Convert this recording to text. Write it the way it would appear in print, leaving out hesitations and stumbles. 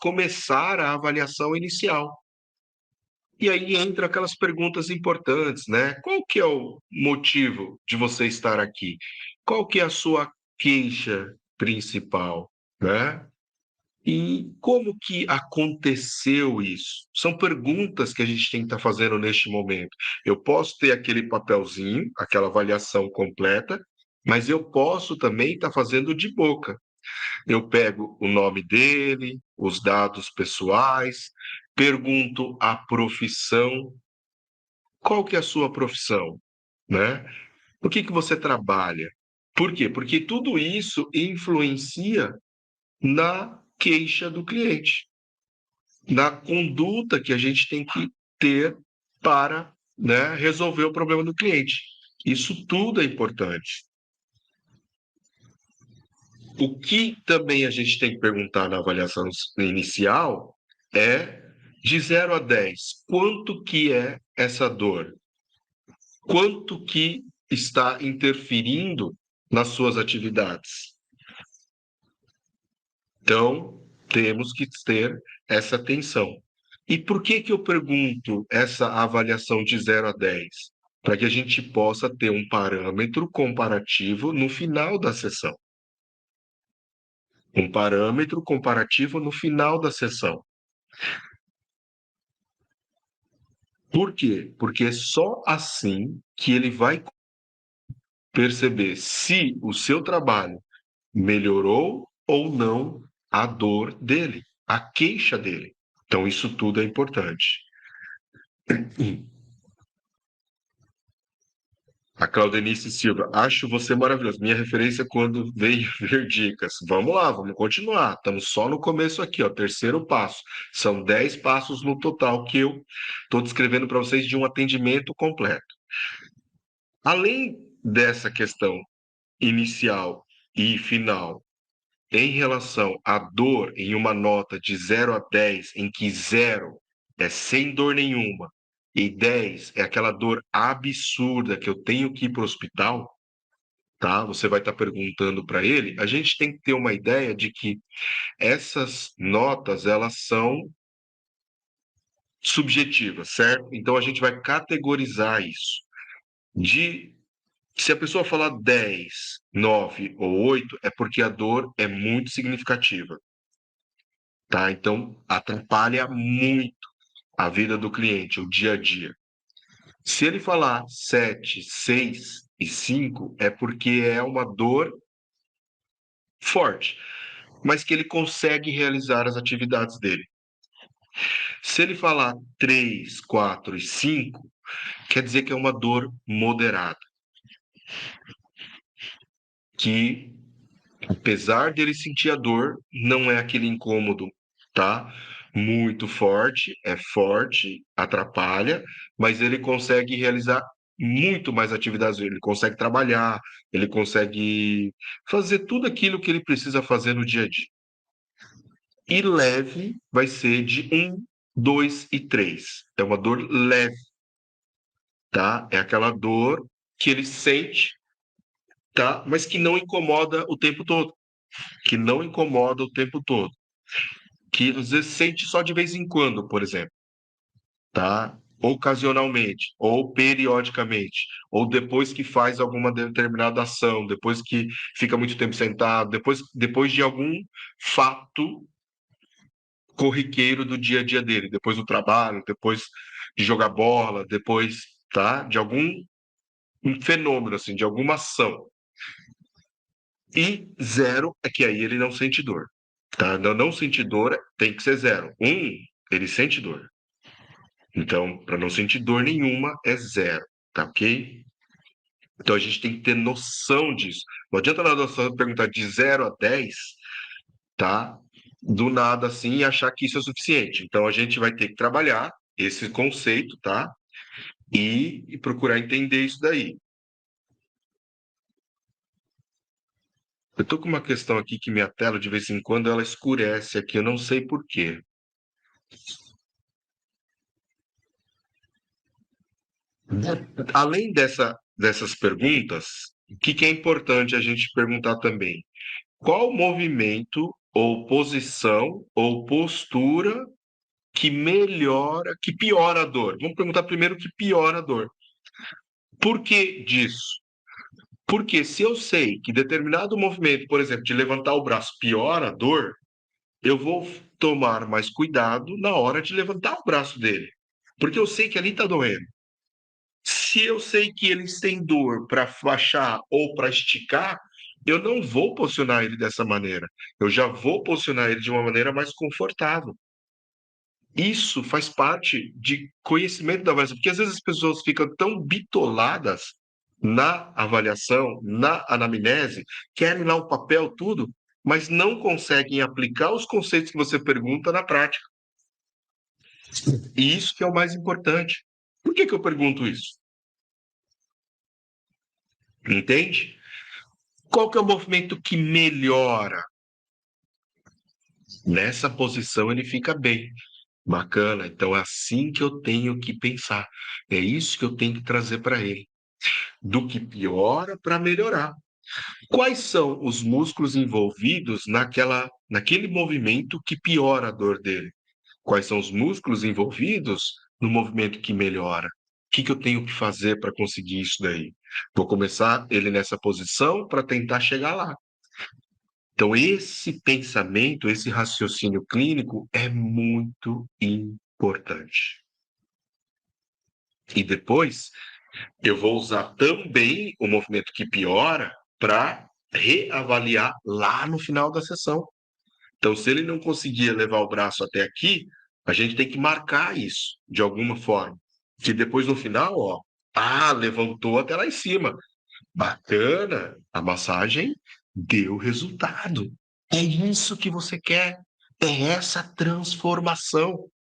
começar a avaliação inicial. E aí entra aquelas perguntas importantes, né? Qual que é o motivo de você estar aqui? Qual que é a sua queixa principal, né? E como que aconteceu isso? São perguntas que a gente tem que estar fazendo neste momento. Eu posso ter aquele papelzinho, aquela avaliação completa, mas eu posso também estar fazendo de boca. Eu pego o nome dele, os dados pessoais, pergunto a profissão. Qual que é a sua profissão, né? O que que você trabalha? Por quê? Porque tudo isso influencia na queixa do cliente, na conduta que a gente tem que ter para, né, resolver o problema do cliente. Isso tudo é importante. O que também a gente tem que perguntar na avaliação inicial é, de 0 a 10, quanto que é essa dor? Quanto que está interferindo nas suas atividades? Então, temos que ter essa atenção. E por que que eu pergunto essa avaliação de 0 a 10? Para que a gente possa ter um parâmetro comparativo no final da sessão. Um parâmetro comparativo no final da sessão. Por quê? Porque é só assim que ele vai perceber se o seu trabalho melhorou ou não a dor dele, a queixa dele. Então, isso tudo é importante. A Claudenice Silva, acho você maravilhoso. Minha referência quando veio ver dicas. Vamos lá, vamos continuar. Estamos só no começo aqui, ó, terceiro passo. São 10 passos no total que eu estou descrevendo para vocês de um atendimento completo. Além dessa questão inicial e final, em relação à dor, em uma nota de 0 a 10, em que 0 é sem dor nenhuma e 10 é aquela dor absurda que eu tenho que ir para o hospital, tá? Você vai estar perguntando para ele. A gente tem que ter uma ideia de que essas notas, elas são subjetivas, certo? Então a gente vai categorizar isso. Se a pessoa falar 10, 9 ou 8, é porque a dor é muito significativa. Tá? Então, atrapalha muito a vida do cliente, o dia a dia. Se ele falar 7, 6 e 5, é porque é uma dor forte, mas que ele consegue realizar as atividades dele. Se ele falar 3, 4 e 5, quer dizer que é uma dor moderada, que apesar dele sentir a dor, não é aquele incômodo, tá? Muito forte, atrapalha, mas ele consegue realizar muito mais atividades. Ele consegue trabalhar, ele consegue fazer tudo aquilo que ele precisa fazer no dia a dia. E leve vai ser de 1, 2 e 3. É uma dor leve, tá? É aquela dor que ele sente, tá? Mas que não incomoda o tempo todo. Que não incomoda o tempo todo. Que às vezes sente só de vez em quando, por exemplo, tá? Ocasionalmente, ou periodicamente, ou depois que faz alguma determinada ação, depois que fica muito tempo sentado, depois de algum fato corriqueiro do dia a dia dele, depois do trabalho, depois de jogar bola, depois, tá? De algum fenômeno, assim, de alguma ação. E 0 é que aí ele não sente dor. Tá? Não sentir dor tem que ser 0. 1, ele sente dor. Então, para não sentir dor nenhuma, é 0. Tá ok? Então, a gente tem que ter noção disso. Não adianta nada só perguntar de 0 a 10, tá? Do nada assim e achar que isso é suficiente. Então, a gente vai ter que trabalhar esse conceito, tá? E procurar entender isso daí. Eu tô com uma questão aqui que minha tela, de vez em quando, ela escurece aqui, eu não sei por quê. Além dessas perguntas, o que que é importante a gente perguntar também? Qual movimento ou posição, ou postura que piora a dor. Vamos perguntar primeiro o que piora a dor. Por que disso? Porque se eu sei que determinado movimento, por exemplo, de levantar o braço piora a dor, eu vou tomar mais cuidado na hora de levantar o braço dele. Porque eu sei que ali está doendo. Se eu sei que eles têm dor para baixar ou para esticar, eu não vou posicionar ele dessa maneira. Eu já vou posicionar ele de uma maneira mais confortável. Isso faz parte de conhecimento da avaliação, porque às vezes as pessoas ficam tão bitoladas na avaliação, na anamnese, querem lá o papel, tudo, mas não conseguem aplicar os conceitos que você pergunta na prática. E isso que é o mais importante. Por que eu pergunto isso? Entende? Qual que é o movimento que melhora? Nessa posição ele fica bem. Bacana, então é assim que eu tenho que pensar. É isso que eu tenho que trazer para ele. Do que piora para melhorar. Quais são os músculos envolvidos naquele movimento que piora a dor dele? Quais são os músculos envolvidos no movimento que melhora? O que eu tenho que fazer para conseguir isso daí? Vou começar ele nessa posição para tentar chegar lá. Então, esse pensamento, esse raciocínio clínico é muito importante. E depois, eu vou usar também o movimento que piora para reavaliar lá no final da sessão. Então, se ele não conseguir levar o braço até aqui, a gente tem que marcar isso de alguma forma. Que depois no final, ó, levantou até lá em cima. Bacana, a massagem deu resultado. É isso que você quer. É essa transformação.